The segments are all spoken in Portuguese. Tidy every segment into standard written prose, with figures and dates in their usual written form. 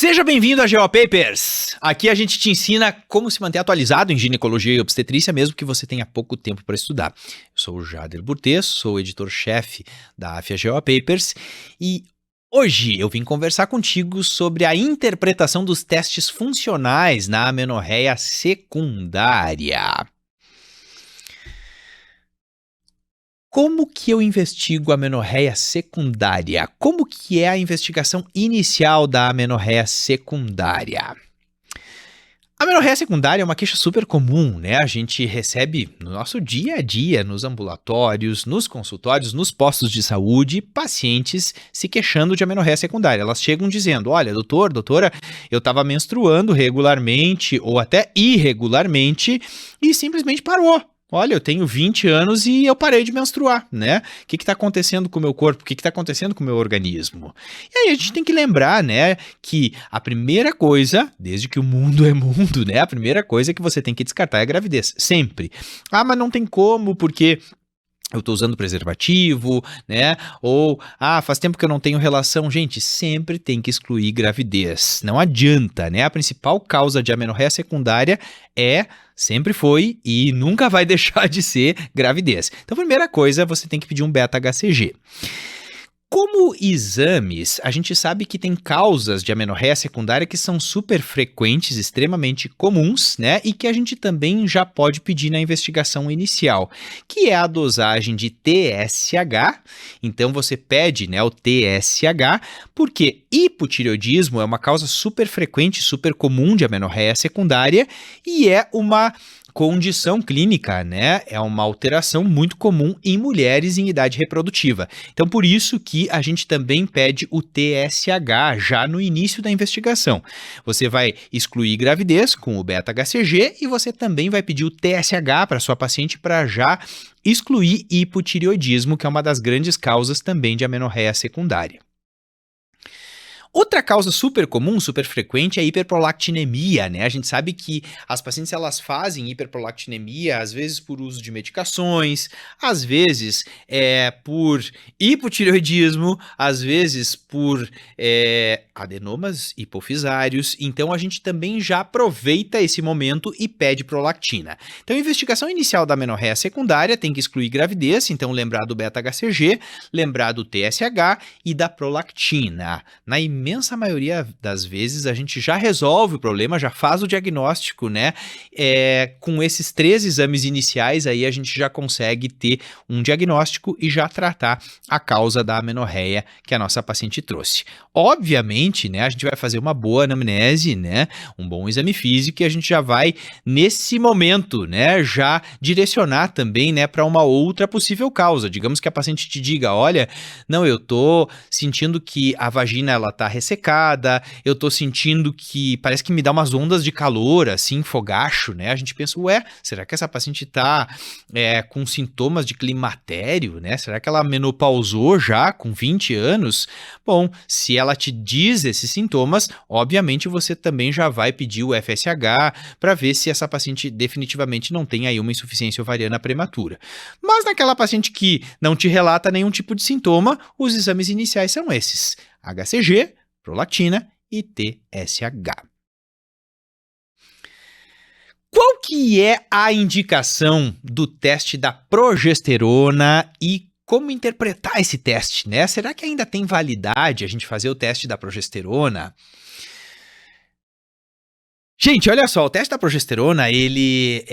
Seja bem-vindo a GeoPapers! Aqui a gente te ensina como se manter atualizado em ginecologia e obstetrícia, mesmo que você tenha pouco tempo para estudar. Eu sou o Jader Burtez, sou editor-chefe da AFIA GeoPapers e hoje eu vim conversar contigo sobre a interpretação dos testes funcionais na amenorreia secundária. Como que eu investigo a amenorreia secundária? Como que é a investigação inicial da amenorreia secundária? A amenorreia secundária é uma queixa super comum, né? A gente recebe no nosso dia a dia, nos ambulatórios, nos consultórios, nos postos de saúde, pacientes se queixando de amenorreia secundária. Elas chegam dizendo, olha, doutora, eu estava menstruando regularmente ou até irregularmente e simplesmente parou. Olha, eu tenho 20 anos e eu parei de menstruar, né? O que está acontecendo com o meu corpo? O que está acontecendo com o meu organismo? E aí a gente tem que lembrar, né, que a primeira coisa, desde que o mundo é mundo, né, a primeira coisa que você tem que descartar é a gravidez, sempre. Ah, mas não tem como, porque eu tô usando preservativo, né? Ou, faz tempo que eu não tenho relação. Gente, sempre tem que excluir gravidez. Não adianta, né? A principal causa de amenorreia secundária sempre foi e nunca vai deixar de ser gravidez. Então, primeira coisa, você tem que pedir um beta-HCG. Como exames, a gente sabe que tem causas de amenorreia secundária que são super frequentes, extremamente comuns, né? E que a gente também já pode pedir na investigação inicial, que é a dosagem de TSH. Então você pede, né, o TSH, porque hipotireoidismo é uma causa super frequente, super comum de amenorreia secundária e é uma condição clínica, né? É uma alteração muito comum em mulheres em idade reprodutiva. Então, por isso que a gente também pede o TSH já no início da investigação. Você vai excluir gravidez com o beta-HCG e você também vai pedir o TSH para sua paciente para já excluir hipotireoidismo, que é uma das grandes causas também de amenorreia secundária. Outra causa super comum, super frequente é a hiperprolactinemia, né? A gente sabe que as pacientes elas fazem hiperprolactinemia, às vezes por uso de medicações, às vezes por hipotireoidismo, às vezes por adenomas hipofisários. Então a gente também já aproveita esse momento e pede prolactina. Então a investigação inicial da amenorreia secundária tem que excluir gravidez, então lembrar do beta-HCG, lembrar do TSH e da prolactina. Na imensa maioria das vezes a gente já resolve o problema, já faz o diagnóstico, né? Com esses 3 exames iniciais aí a gente já consegue ter um diagnóstico e já tratar a causa da amenorreia que a nossa paciente trouxe. Obviamente, né, a gente vai fazer uma boa anamnese, né, um bom exame físico e a gente já vai nesse momento, né, já direcionar também, né, para uma outra possível causa. Digamos que a paciente te diga, olha, não, eu tô sentindo que a vagina ela tá ressecada, eu tô sentindo que parece que me dá umas ondas de calor, assim, fogacho, né? A gente pensa, será que essa paciente tá com sintomas de climatério, né? Será que ela menopausou já com 20 anos? Bom, se ela te diz esses sintomas, obviamente você também já vai pedir o FSH para ver se essa paciente definitivamente não tem aí uma insuficiência ovariana prematura. Mas naquela paciente que não te relata nenhum tipo de sintoma, os exames iniciais são esses: HCG, prolactina e TSH. Qual que é a indicação do teste da progesterona e como interpretar esse teste, né? Será que ainda tem validade a gente fazer o teste da progesterona? Gente, olha só, o teste da progesterona, ele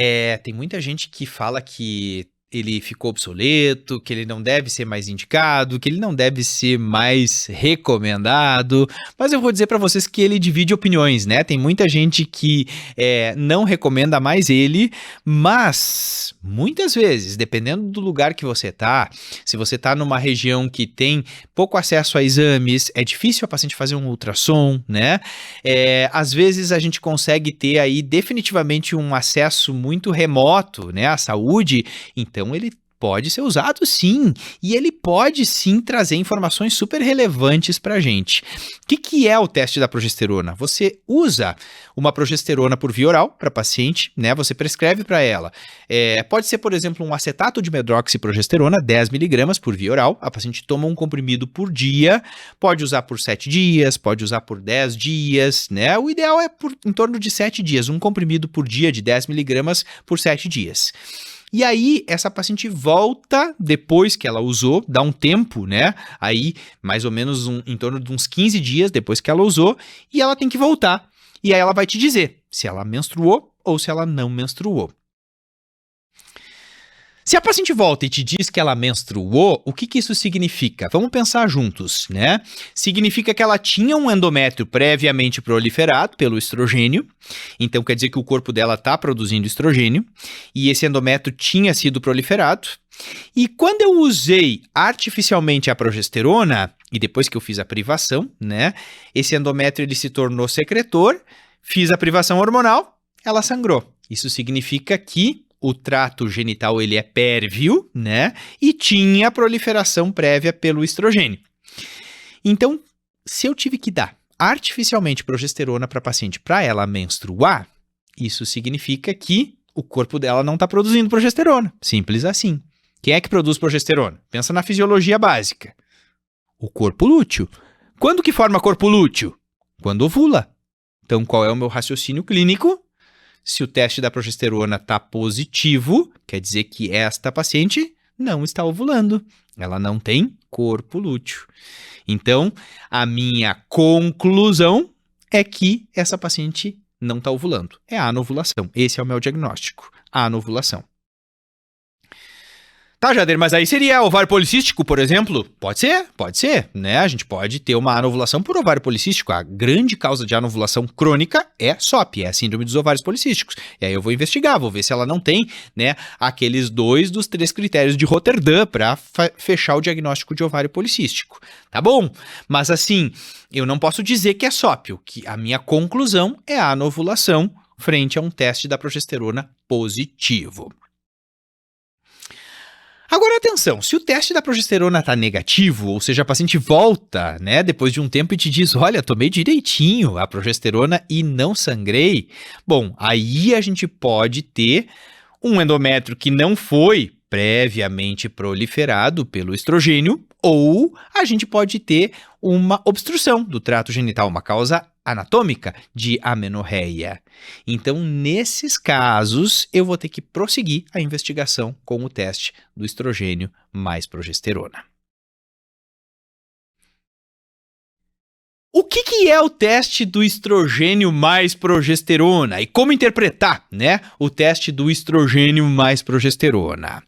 tem muita gente que fala que ele ficou obsoleto, que ele não deve ser mais indicado, que ele não deve ser mais recomendado, mas eu vou dizer para vocês que ele divide opiniões, né? Tem muita gente que não recomenda mais ele, mas muitas vezes, dependendo do lugar que você tá, se você tá numa região que tem pouco acesso a exames, é difícil a paciente fazer um ultrassom, né? Às vezes a gente consegue ter aí definitivamente um acesso muito remoto, né, à saúde, então ele pode ser usado sim, e ele pode sim trazer informações super relevantes para a gente. O que é o teste da progesterona? Você usa uma progesterona por via oral para paciente, né? Você prescreve para ela. Pode ser, por exemplo, um acetato de medroxiprogesterona, 10 miligramas por via oral. A paciente toma um comprimido por dia, pode usar por 7 dias, pode usar por 10 dias, né? O ideal é em torno de 7 dias, um comprimido por dia de 10 miligramas por 7 dias. E aí, essa paciente volta depois que ela usou, dá um tempo, né? Aí, mais ou menos em torno de uns 15 dias depois que ela usou, e ela tem que voltar. E aí ela vai te dizer se ela menstruou ou se ela não menstruou. Se a paciente volta e te diz que ela menstruou, o que isso significa? Vamos pensar juntos, né? Significa que ela tinha um endométrio previamente proliferado pelo estrogênio, então quer dizer que o corpo dela está produzindo estrogênio, e esse endométrio tinha sido proliferado, e quando eu usei artificialmente a progesterona, e depois que eu fiz a privação, né, esse endométrio ele se tornou secretor, fiz a privação hormonal, ela sangrou. Isso significa que o trato genital ele é pérvio, né? E tinha proliferação prévia pelo estrogênio. Então, se eu tive que dar artificialmente progesterona para a paciente para ela menstruar, isso significa que o corpo dela não está produzindo progesterona. Simples assim. Quem é que produz progesterona? Pensa na fisiologia básica. O corpo lúteo. Quando que forma corpo lúteo? Quando ovula. Então, qual é o meu raciocínio clínico? Se o teste da progesterona está positivo, quer dizer que esta paciente não está ovulando. Ela não tem corpo lúteo. Então, a minha conclusão é que essa paciente não está ovulando. É a anovulação. Esse é o meu diagnóstico. A anovulação. Tá, Jader, mas aí seria ovário policístico, por exemplo? Pode ser, né? A gente pode ter uma anovulação por ovário policístico. A grande causa de anovulação crônica é SOP, é a síndrome dos ovários policísticos. E aí eu vou investigar, vou ver se ela não tem, né, aqueles 2 dos 3 critérios de Rotterdam para fechar o diagnóstico de ovário policístico. Tá bom? Mas assim, eu não posso dizer que é SOP. A minha conclusão é a anovulação frente a um teste da progesterona positivo. Agora, atenção, se o teste da progesterona está negativo, ou seja, a paciente volta, né, depois de um tempo e te diz, olha, tomei direitinho a progesterona e não sangrei, bom, aí a gente pode ter um endométrio que não foi previamente proliferado pelo estrogênio, ou a gente pode ter uma obstrução do trato genital, uma causa anatômica de amenorreia. Então, nesses casos, eu vou ter que prosseguir a investigação com o teste do estrogênio mais progesterona. O que é o teste do estrogênio mais progesterona e como interpretar, né, o teste do estrogênio mais progesterona?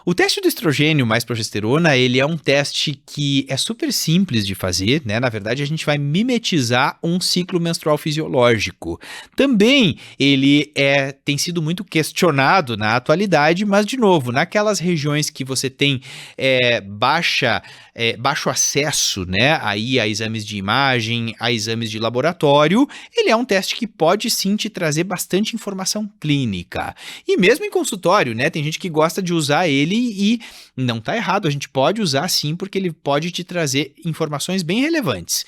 O teste do estrogênio mais progesterona, ele é um teste que é super simples de fazer, né? Na verdade, a gente vai mimetizar um ciclo menstrual fisiológico. Também ele tem sido muito questionado na atualidade, mas, de novo, naquelas regiões que você tem baixo acesso, né, aí a exames de imagem, a exames de laboratório, ele é um teste que pode sim te trazer bastante informação clínica. E mesmo em consultório, né, tem gente que gosta de usar ele e não tá errado, a gente pode usar sim, porque ele pode te trazer informações bem relevantes.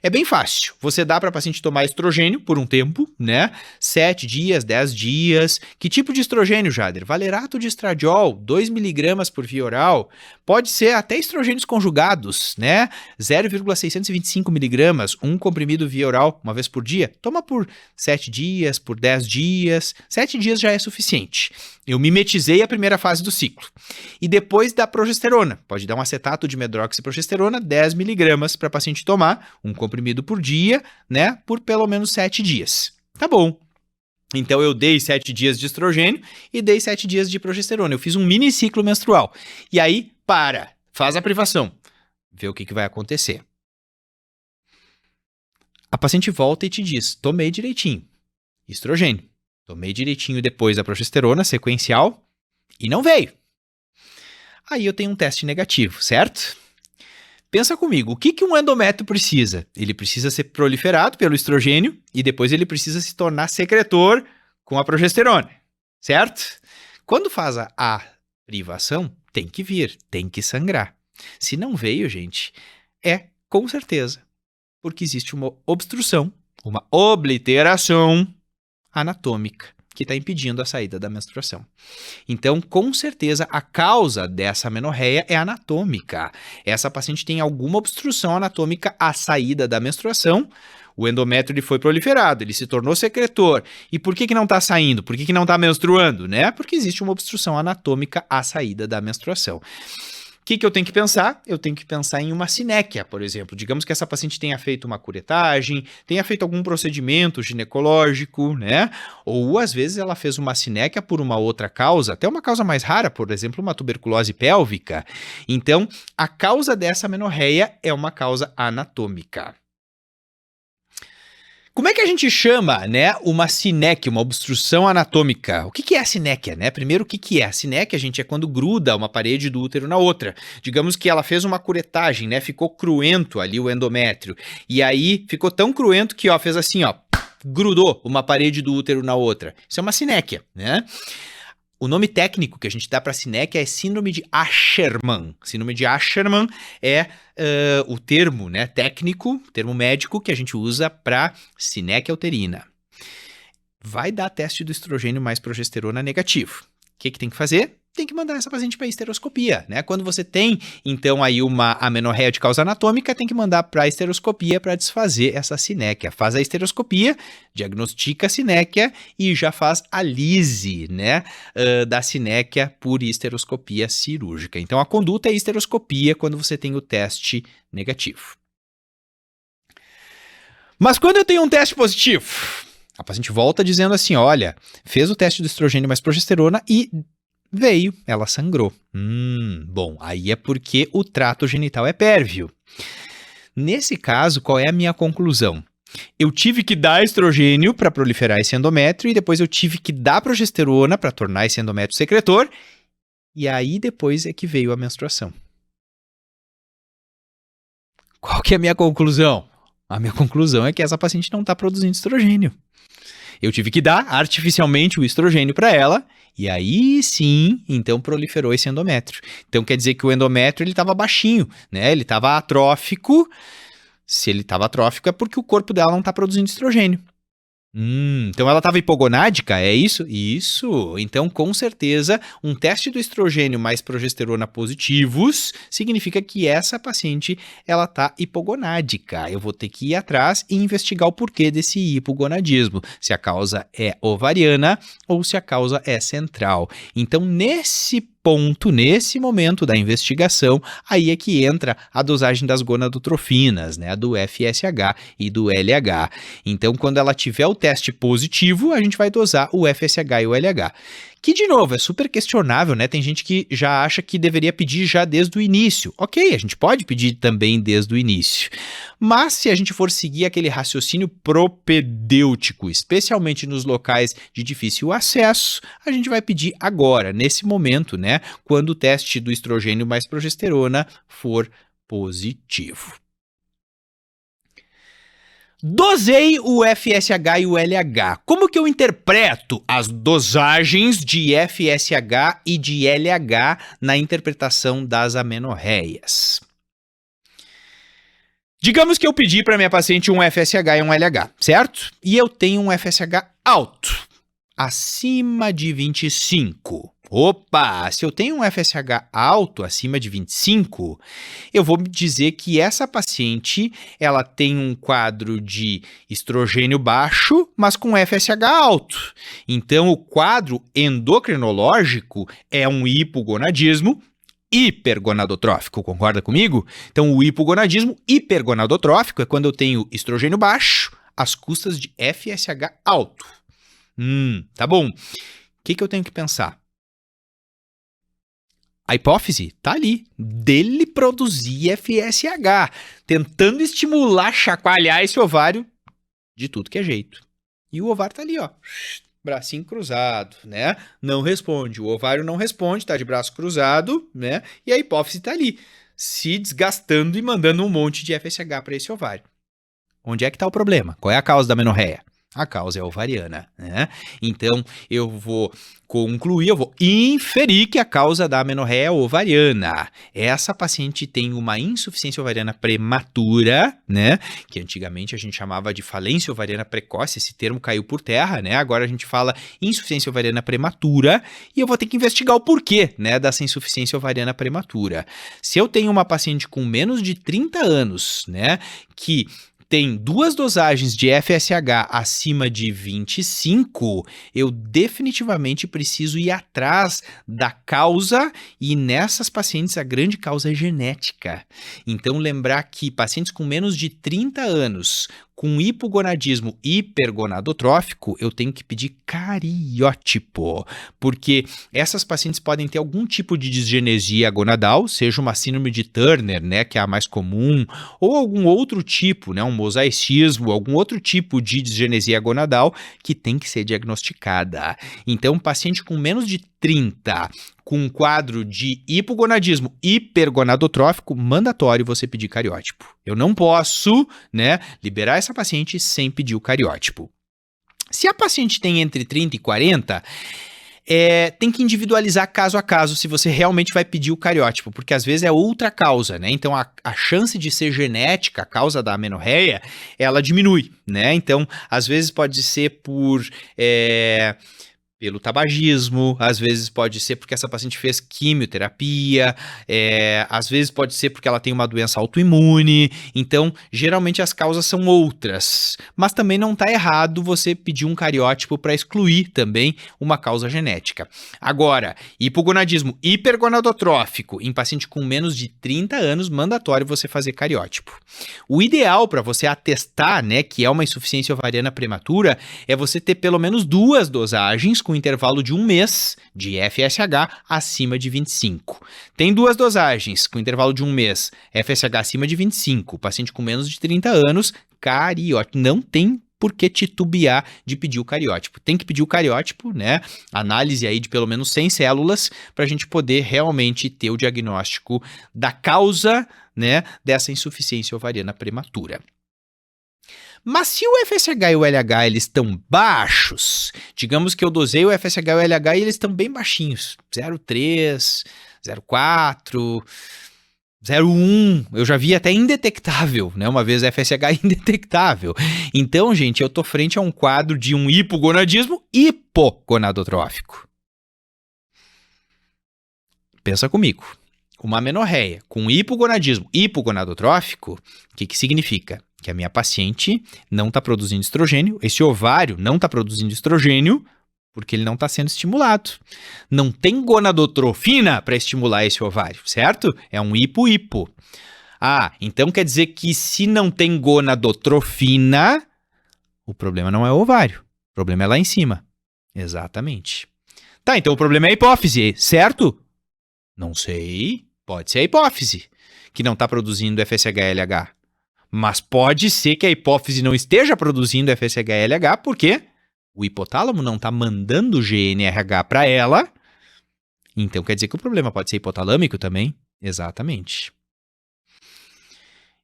É bem fácil, você dá para a paciente tomar estrogênio por um tempo, né? 7 dias, 10 dias. Que tipo de estrogênio, Jader? Valerato de estradiol, 2 miligramas por via oral. Pode ser até estrogênios conjugados, né? 0,625 miligramas, um comprimido via oral uma vez por dia. Toma por 7 dias, por 10 dias. 7 dias já é suficiente. Eu mimetizei a primeira fase do ciclo. E depois da progesterona. Pode dar um acetato de medroxiprogesterona, 10 miligramas para a paciente tomar, um comprimido por dia, né, por pelo menos 7 dias. Tá bom. Então eu dei 7 dias de estrogênio e dei 7 dias de progesterona. Eu fiz um mini ciclo menstrual. E aí, faz a privação. Vê o que vai acontecer. A paciente volta e te diz, tomei direitinho estrogênio. Tomei direitinho depois da progesterona sequencial e não veio. Aí eu tenho um teste negativo, certo? Pensa comigo, o que um endométrio precisa? Ele precisa ser proliferado pelo estrogênio e depois ele precisa se tornar secretor com a progesterona, certo? Quando faz a privação, tem que vir, tem que sangrar. Se não veio, gente, é com certeza porque existe uma obstrução, uma obliteração anatômica que está impedindo a saída da menstruação. Então, com certeza, a causa dessa amenorreia é anatômica. Essa paciente tem alguma obstrução anatômica à saída da menstruação. O endométrio ele foi proliferado, ele se tornou secretor. E por que não está saindo? Por que não está menstruando? Né? Porque existe uma obstrução anatômica à saída da menstruação. O que eu tenho que pensar? Eu tenho que pensar em uma sinéquia, por exemplo. Digamos que essa paciente tenha feito uma curetagem, tenha feito algum procedimento ginecológico, né? Ou às vezes ela fez uma sinéquia por uma outra causa, até uma causa mais rara, por exemplo, uma tuberculose pélvica. Então, a causa dessa amenorreia é uma causa anatômica. Como é que a gente chama, né, uma sinéquia, uma obstrução anatômica? O que é a sinéquia, né? Primeiro, o que é? A sinéquia, gente, é quando gruda uma parede do útero na outra. Digamos que ela fez uma curetagem, né? Ficou cruento ali o endométrio. E aí, ficou tão cruento que, ó, fez assim, ó, grudou uma parede do útero na outra. Isso é uma sinéquia, né? O nome técnico que a gente dá para sinéquia é síndrome de Asherman. Síndrome de Asherman é o termo, né, técnico, termo médico que a gente usa para sinéquia uterina. Vai dar teste do estrogênio mais progesterona negativo. O que tem que fazer? Tem que mandar essa paciente para esteroscopia, né? Quando você tem, então, aí uma amenorreia de causa anatômica, tem que mandar para a esteroscopia para desfazer essa sinéquia. Faz a esteroscopia, diagnostica a sinéquia e já faz a lise, né, da sinéquia por esteroscopia cirúrgica. Então, a conduta é esteroscopia quando você tem o teste negativo. Mas quando eu tenho um teste positivo, a paciente volta dizendo assim, olha, fez o teste do estrogênio mais progesterona e veio, ela sangrou. Bom, aí é porque o trato genital é pérvio. Nesse caso, qual é a minha conclusão? Eu tive que dar estrogênio para proliferar esse endométrio e depois eu tive que dar progesterona para tornar esse endométrio secretor e aí depois é que veio a menstruação. Qual que é a minha conclusão? A minha conclusão é que essa paciente não está produzindo estrogênio. Eu tive que dar artificialmente o estrogênio para ela, e aí sim, então proliferou esse endométrio. Então quer dizer que o endométrio ele estava baixinho, né? Ele estava atrófico. Se ele estava atrófico é porque o corpo dela não está produzindo estrogênio. Então ela estava hipogonádica, é isso? Isso. Então, com certeza, um teste do estrogênio mais progesterona positivos significa que essa paciente ela está hipogonádica. Eu vou ter que ir atrás e investigar o porquê desse hipogonadismo, se a causa é ovariana ou se a causa é central. Então, nesse momento da investigação, aí é que entra a dosagem das gonadotrofinas, né, do FSH e do LH. Então, quando ela tiver o teste positivo, a gente vai dosar o FSH e o LH. Que, de novo, é super questionável, né? Tem gente que já acha que deveria pedir já desde o início. Ok, a gente pode pedir também desde o início. Mas se a gente for seguir aquele raciocínio propedêutico, especialmente nos locais de difícil acesso, a gente vai pedir agora, nesse momento, né? Quando o teste do estrogênio mais progesterona for positivo. Dosei o FSH e o LH. Como que eu interpreto as dosagens de FSH e de LH na interpretação das amenorreias? Digamos que eu pedi para minha paciente um FSH e um LH, certo? E eu tenho um FSH alto, acima de 25. Opa, se eu tenho um FSH alto, acima de 25, eu vou dizer que essa paciente, ela tem um quadro de estrogênio baixo, mas com FSH alto. Então, o quadro endocrinológico é um hipogonadismo hipergonadotrófico, concorda comigo? Então, o hipogonadismo hipergonadotrófico é quando eu tenho estrogênio baixo às custas de FSH alto. Tá bom. O que eu tenho que pensar? A hipófise tá ali, dele produzir FSH, tentando estimular, chacoalhar esse ovário de tudo que é jeito. E o ovário tá ali, ó, bracinho cruzado, né? Não responde, o ovário não responde, tá de braço cruzado, né? E a hipófise tá ali, se desgastando e mandando um monte de FSH para esse ovário. Onde é que tá o problema? Qual é a causa da amenorreia? A causa é ovariana, né? Então, eu vou concluir, eu vou inferir que a causa da amenorreia é ovariana. Essa paciente tem uma insuficiência ovariana prematura, né? Que antigamente a gente chamava de falência ovariana precoce, esse termo caiu por terra, né? Agora a gente fala insuficiência ovariana prematura e eu vou ter que investigar o porquê, né, dessa insuficiência ovariana prematura. Se eu tenho uma paciente com menos de 30 anos, né, que tem 2 dosagens de FSH acima de 25, eu definitivamente preciso ir atrás da causa, e nessas pacientes a grande causa é genética. Então lembrar que pacientes com menos de 30 anos com hipogonadismo hipergonadotrófico, eu tenho que pedir cariótipo, porque essas pacientes podem ter algum tipo de disgenesia gonadal, seja uma síndrome de Turner, né, que é a mais comum, ou algum outro tipo, né, um mosaicismo, algum outro tipo de disgenesia gonadal que tem que ser diagnosticada. Então, um paciente com menos de 30, com um quadro de hipogonadismo hipergonadotrófico, mandatório você pedir cariótipo. Eu não posso, né, liberar essa paciente sem pedir o cariótipo. Se a paciente tem entre 30 e 40, tem que individualizar caso a caso se você realmente vai pedir o cariótipo, porque às vezes é outra causa, né? Então a chance de ser genética, a causa da amenorreia, ela diminui, né? Então, às vezes pode ser pelo tabagismo, às vezes pode ser porque essa paciente fez quimioterapia, às vezes pode ser porque ela tem uma doença autoimune. Então, geralmente as causas são outras, mas também não está errado você pedir um cariótipo para excluir também uma causa genética. Agora, hipogonadismo hipergonadotrófico em paciente com menos de 30 anos, mandatório você fazer cariótipo. O ideal para você atestar, né, que é uma insuficiência ovariana prematura é você ter pelo menos 2 dosagens com intervalo de 1 mês de FSH acima de 25. Tem 2 dosagens com intervalo de 1 mês, FSH acima de 25, paciente com menos de 30 anos, cariótipo. Não tem por que titubear de pedir o cariótipo. Tem que pedir o cariótipo, né? Análise aí de pelo menos 100 células para a gente poder realmente ter o diagnóstico da causa, né, dessa insuficiência ovariana prematura. Mas se o FSH e o LH eles estão baixos, digamos que eu dosei o FSH e o LH e eles estão bem baixinhos, 0,3, 0,4, 0,1, eu já vi até indetectável, né? Uma vez FSH indetectável. Então, gente, eu tô frente a um quadro de um hipogonadismo hipogonadotrófico. Pensa comigo. Uma amenorreia com hipogonadismo hipogonadotrófico, o que significa? Que a minha paciente não está produzindo estrogênio, esse ovário não está produzindo estrogênio, porque ele não está sendo estimulado. Não tem gonadotrofina para estimular esse ovário, certo? É um hipo-hipo. Ah, então quer dizer que se não tem gonadotrofina, o problema não é o ovário, o problema é lá em cima. Exatamente. Tá, então o problema é a hipófise, certo? Não sei, pode ser a hipófise, que não está produzindo FSH-LH. Mas pode ser que a hipófise não esteja produzindo FSH-LH porque o hipotálamo não está mandando GNRH para ela. Então quer dizer que o problema pode ser hipotalâmico também? Exatamente.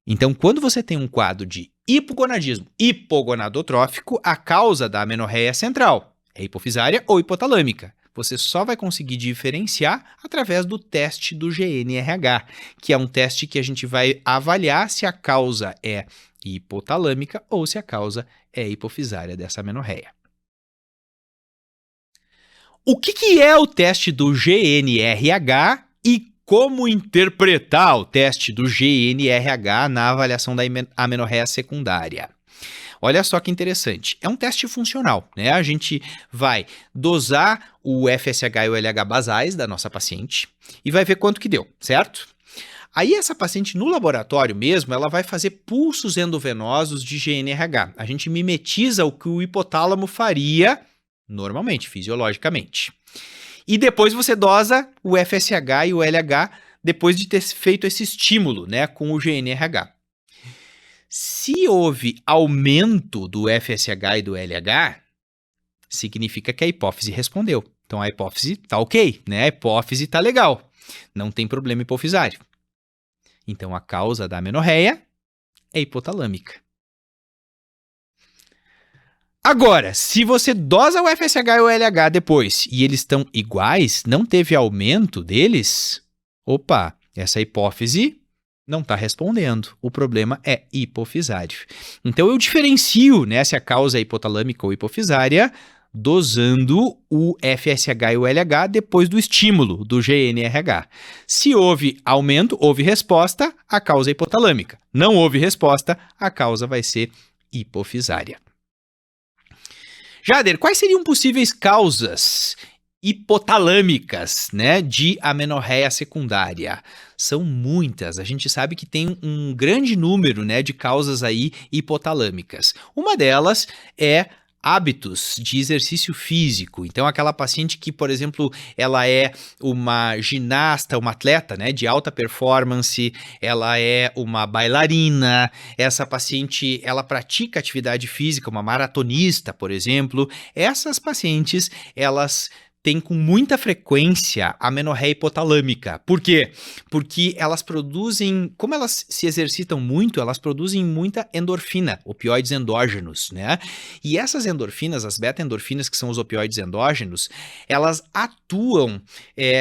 Então, quando você tem um quadro de hipogonadismo hipogonadotrófico, a causa da amenorreia é central, é hipofisária ou hipotalâmica. Você só vai conseguir diferenciar através do teste do GNRH, que é um teste que a gente vai avaliar se a causa é hipotalâmica ou se a causa é hipofisária dessa amenorreia. O que é o teste do GNRH e como interpretar o teste do GNRH na avaliação da amenorreia secundária? Olha só que interessante, é um teste funcional, né? A gente vai dosar o FSH e o LH basais da nossa paciente e vai ver quanto que deu, certo? Aí essa paciente no laboratório mesmo, ela vai fazer pulsos endovenosos de GNRH. A gente mimetiza o que o hipotálamo faria normalmente, fisiologicamente. E depois você dosa o FSH e o LH depois de ter feito esse estímulo, né, com o GNRH. Se houve aumento do FSH e do LH, significa que a hipófise respondeu. Então a hipófise tá ok, né? A hipófise tá legal. Não tem problema hipofisário. Então a causa da amenorreia é hipotalâmica. Agora, se você dosa o FSH e o LH depois e eles estão iguais, não teve aumento deles, opa, essa hipófise não está respondendo. O problema é hipofisário. Então eu diferencio, né, se a causa é hipotalâmica ou hipofisária, dosando o FSH e o LH depois do estímulo do GNRH. Se houve aumento, houve resposta, a causa é hipotalâmica. Não houve resposta, a causa vai ser hipofisária. Jader, quais seriam possíveis causas hipotalâmicas, né, de amenorreia secundária? São muitas. A gente sabe que tem um grande número, né, de causas aí hipotalâmicas. Uma delas é hábitos de exercício físico. Então, aquela paciente que, por exemplo, ela é uma ginasta, uma atleta, né, de alta performance, ela é uma bailarina, essa paciente, ela pratica atividade física, uma maratonista, por exemplo. Essas pacientes, elas têm com muita frequência amenorreia hipotalâmica. Por quê? Porque elas produzem, como elas se exercitam muito, elas produzem muita endorfina, opioides endógenos, né? E essas endorfinas, as beta-endorfinas, que são os opioides endógenos, elas atuam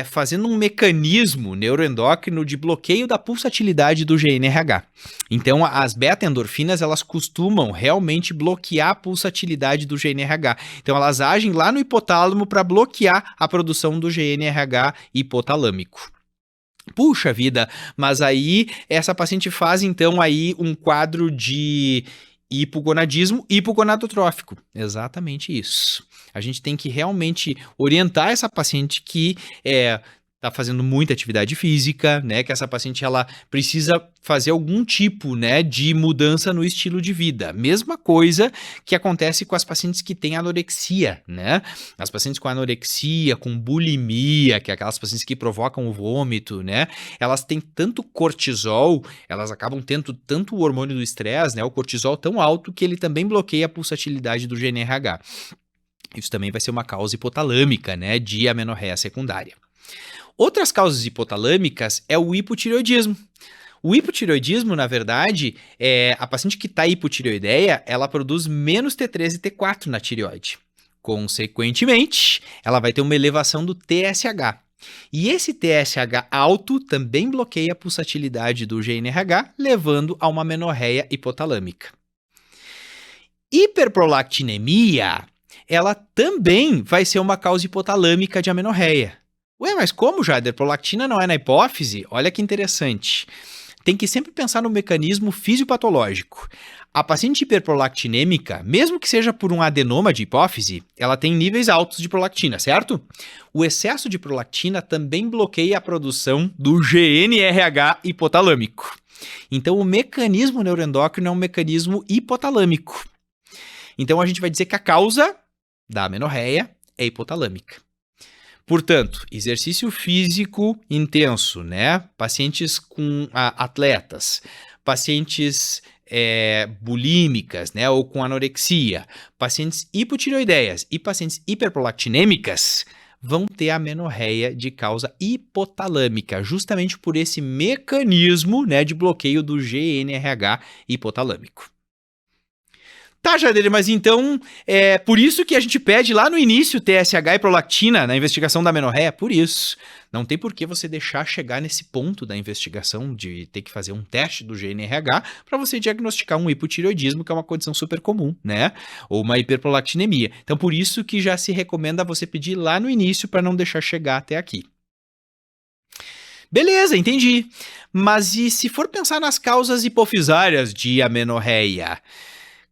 fazendo um mecanismo neuroendócrino de bloqueio da pulsatilidade do GNRH. Então, as beta-endorfinas, elas costumam realmente bloquear a pulsatilidade do GNRH. Então, elas agem lá no hipotálamo para bloquear a produção do GNRH hipotalâmico. Puxa vida, mas aí essa paciente faz então aí um quadro de hipogonadismo hipogonadotrófico. Exatamente isso. A gente tem que realmente orientar essa paciente que está fazendo muita atividade física, né? Que essa paciente ela precisa fazer algum tipo, né, de mudança no estilo de vida. Mesma coisa que acontece com as pacientes que têm anorexia, né? As pacientes com anorexia, com bulimia, que é aquelas pacientes que provocam o vômito, né? Elas têm tanto cortisol, elas acabam tendo tanto o hormônio do estresse, né? O cortisol tão alto que ele também bloqueia a pulsatilidade do GNRH. Isso também vai ser uma causa hipotalâmica, né, de amenorreia secundária. Outras causas hipotalâmicas é o hipotireoidismo. O hipotireoidismo, na verdade, a paciente que está hipotireoideia, ela produz menos T3 e T4 na tireoide. Consequentemente, ela vai ter uma elevação do TSH. E esse TSH alto também bloqueia a pulsatilidade do GNRH, levando a uma amenorreia hipotalâmica. Hiperprolactinemia, ela também vai ser uma causa hipotalâmica de amenorreia. Ué, mas como, Jader? Prolactina não é na hipófise? Olha que interessante. Tem que sempre pensar no mecanismo fisiopatológico. A paciente hiperprolactinêmica, mesmo que seja por um adenoma de hipófise, ela tem níveis altos de prolactina, certo? O excesso de prolactina também bloqueia a produção do GNRH hipotalâmico. Então, o mecanismo neuroendócrino é um mecanismo hipotalâmico. Então, a gente vai dizer que a causa da amenorreia é hipotalâmica. Portanto, exercício físico intenso, né? Pacientes com atletas, pacientes bulímicas, né? Ou com anorexia, pacientes hipotireoideias e pacientes hiperprolactinêmicas vão ter amenorreia de causa hipotalâmica, justamente por esse mecanismo, né, de bloqueio do GNRH hipotalâmico. Tá, Jader, mas então é por isso que a gente pede lá no início TSH e prolactina na investigação da amenorreia? Por isso. Não tem por que você deixar chegar nesse ponto da investigação de ter que fazer um teste do GNRH para você diagnosticar um hipotireoidismo, que é uma condição super comum, né? Ou uma hiperprolactinemia. Então, por isso que já se recomenda você pedir lá no início para não deixar chegar até aqui. Beleza, entendi. Mas e se for pensar nas causas hipofisárias de amenorreia?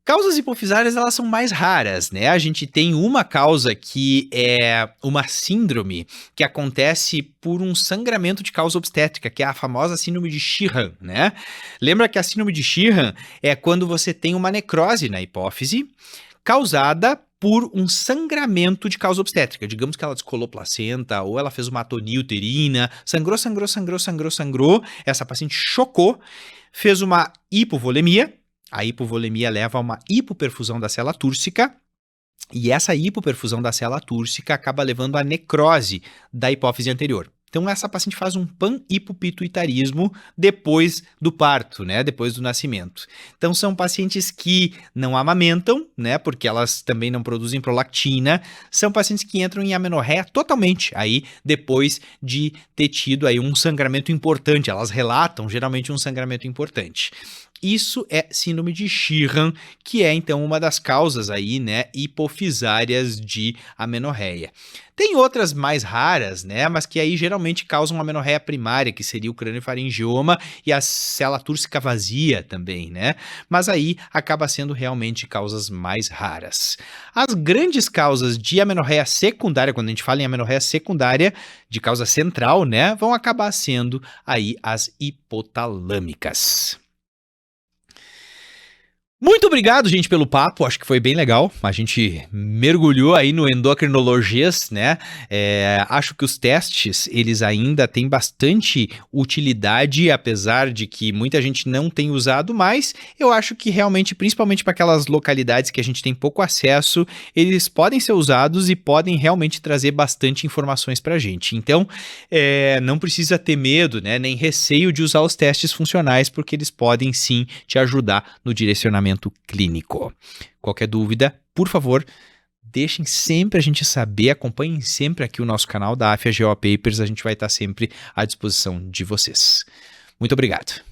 Causas hipofisárias, elas são mais raras, né? A gente tem uma causa que é uma síndrome que acontece por um sangramento de causa obstétrica, que é a famosa síndrome de Sheehan, né? Lembra que a síndrome de Sheehan é quando você tem uma necrose na hipófise causada por um sangramento de causa obstétrica. Digamos que ela descolou placenta ou ela fez uma atonia uterina, sangrou, essa paciente chocou, fez uma hipovolemia. A hipovolemia leva a uma hipoperfusão da célula túrcica, e essa hipoperfusão da célula túrcica acaba levando à necrose da hipófise anterior. Então, essa paciente faz um panhipopituitarismo depois do parto, né? Depois do nascimento. Então, são pacientes que não amamentam, né? Porque elas também não produzem prolactina. São pacientes que entram em amenorreia totalmente, aí depois de ter tido aí um sangramento importante. Elas relatam geralmente um sangramento importante. Isso é síndrome de Sheehan, que é então uma das causas aí, né, hipofisárias de amenorreia. Tem outras mais raras, né, mas que aí geralmente causam amenorreia primária, que seria o craniofaringioma e a célula túrcica vazia também, né? Mas aí acaba sendo realmente causas mais raras. As grandes causas de amenorreia secundária, quando a gente fala em amenorreia secundária, de causa central, né, vão acabar sendo aí as hipotalâmicas. Muito obrigado, gente, pelo papo. Acho que foi bem legal. A gente mergulhou aí no endocrinologias, né? Acho que os testes, eles ainda têm bastante utilidade, apesar de que muita gente não tem usado, mas eu acho que realmente, principalmente para aquelas localidades que a gente tem pouco acesso, eles podem ser usados e podem realmente trazer bastante informações para a gente. Então, não precisa ter medo, né? Nem receio de usar os testes funcionais, porque eles podem sim te ajudar no direcionamento clínico. Qualquer dúvida, por favor, deixem sempre a gente saber, acompanhem sempre aqui o nosso canal da AFIA GeoPapers, a gente vai estar sempre à disposição de vocês. Muito obrigado.